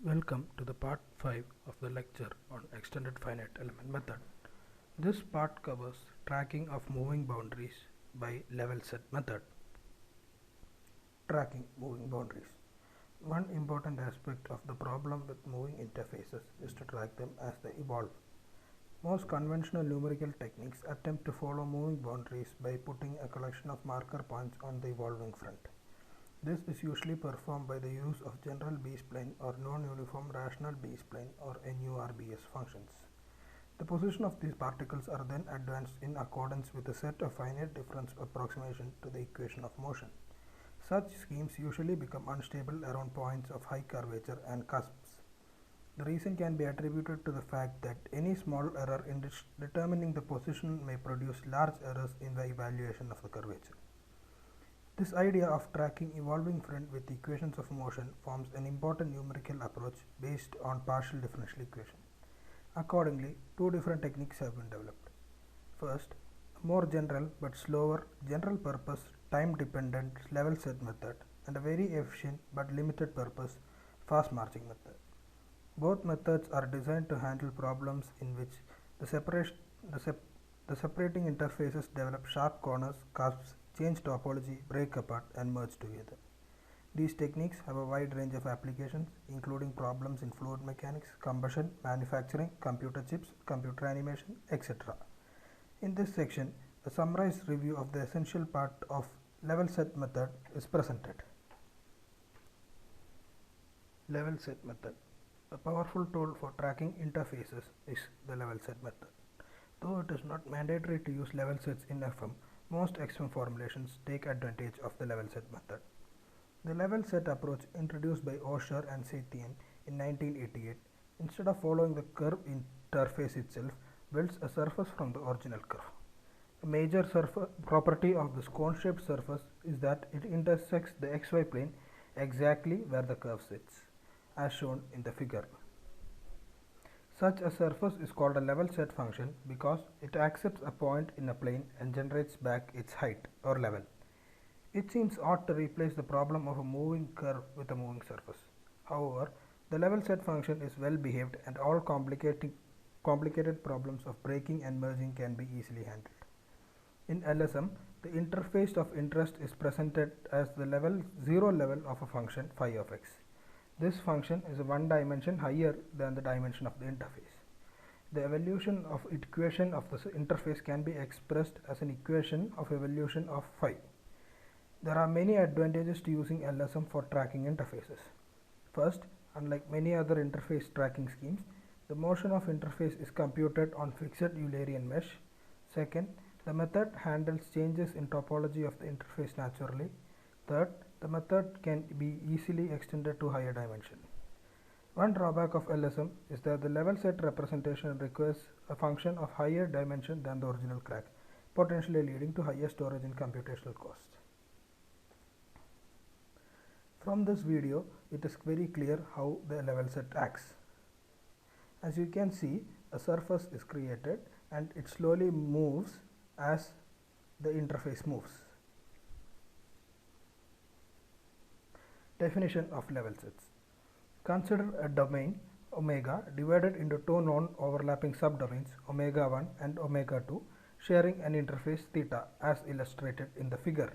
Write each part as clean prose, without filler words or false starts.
Welcome to the part 5 of the lecture on extended finite element method. This part covers tracking of moving boundaries by level set method. Tracking moving boundaries. One important aspect of the problem with moving interfaces is to track them as they evolve. Most conventional numerical techniques attempt to follow moving boundaries by putting a collection of marker points on the evolving front. This is usually performed by the use of general B-spline or non-uniform rational B-spline or NURBS functions. The position of these particles are then advanced in accordance with a set of finite difference approximation to the equation of motion. Such schemes usually become unstable around points of high curvature and cusps. The reason can be attributed to the fact that any small error in determining the position may produce large errors in the evaluation of the curvature. This idea of tracking evolving front with equations of motion forms an important numerical approach based on partial differential equation. Accordingly, two different techniques have been developed. First, a more general but slower general purpose time dependent level set method and a very efficient but limited purpose fast marching method. Both methods are designed to handle problems in which the separating interfaces develop sharp corners, cusps, change topology, break apart, and merge together. These techniques have a wide range of applications, including problems in fluid mechanics, combustion, manufacturing, computer chips, computer animation, etc. In this section, a summarized review of the essential part of level set method is presented. Level set method. A powerful tool for tracking interfaces is the level set method. Though it is not mandatory to use level sets in XFEM, most XFEM formulations take advantage of the level set method. The level set approach introduced by Osher and Setien in 1988, instead of following the curve interface itself, builds a surface from the original curve. A major property of this cone-shaped surface is that it intersects the xy plane exactly where the curve sits, as shown in the figure. Such a surface is called a level set function because it accepts a point in a plane and generates back its height or level. It seems odd to replace the problem of a moving curve with a moving surface. However, the level set function is well behaved and all complicated problems of breaking and merging can be easily handled. In LSM, the interface of interest is presented as the zero level of a function phi of x. This function is one dimension higher than the dimension of the interface. The evolution of equation of the interface can be expressed as an equation of evolution of phi. There are many advantages to using LSM for tracking interfaces. First, unlike many other interface tracking schemes, the motion of interface is computed on fixed Eulerian mesh. Second, the method handles changes in topology of the interface naturally. Third, the method can be easily extended to higher dimension. One drawback of LSM is that the level set representation requires a function of higher dimension than the original crack, potentially leading to higher storage and computational costs. From this video, it is very clear how the level set acts. As you can see, a surface is created and it slowly moves as the interface moves. Definition of level sets. Consider a domain omega divided into two non-overlapping subdomains omega 1 and omega 2 sharing an interface theta as illustrated in the figure.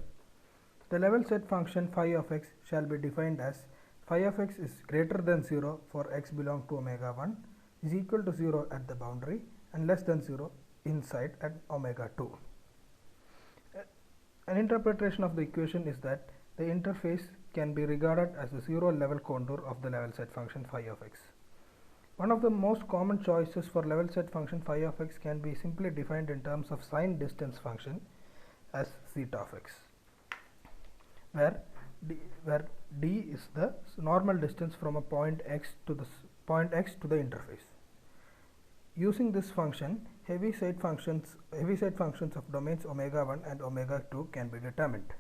The level set function phi of x shall be defined as phi of x is greater than 0 for x belong to omega 1, is equal to 0 at the boundary and less than 0 inside at omega 2. An interpretation of the equation is that the interface can be regarded as the zero level contour of the level set function phi of x. One of the most common choices for level set function phi of x can be simply defined in terms of sign distance function as zeta of x, where d is the normal distance from a point x to the interface. Using this function, heavy side functions of domains omega 1 and omega 2 can be determined.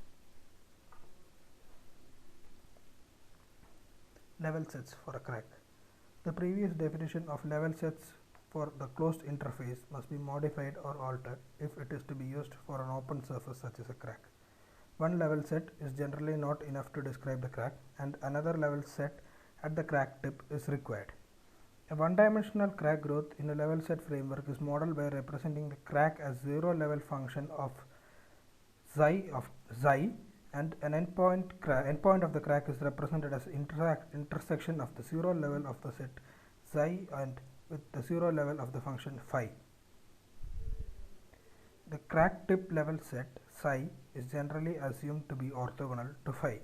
Level sets for a crack. The previous definition of level sets for the closed interface must be modified or altered if it is to be used for an open surface such as a crack. One level set is generally not enough to describe the crack, and another level set at the crack tip is required. A one-dimensional crack growth in a level set framework is modeled by representing the crack as zero level function of xi and an endpoint of the crack is represented as intersection of the zero level of the set xi and with the zero level of the function phi. The crack tip level set psi is generally assumed to be orthogonal to phi.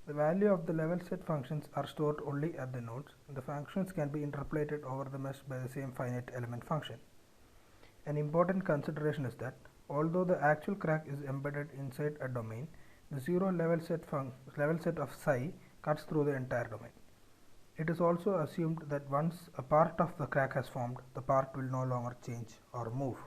The value of the level set functions are stored only at the nodes, and the functions can be interpolated over the mesh by the same finite element function. An important consideration is that although the actual crack is embedded inside a domain, the zero level set of psi cuts through the entire domain. It is also assumed that once a part of the crack has formed, the part will no longer change or move.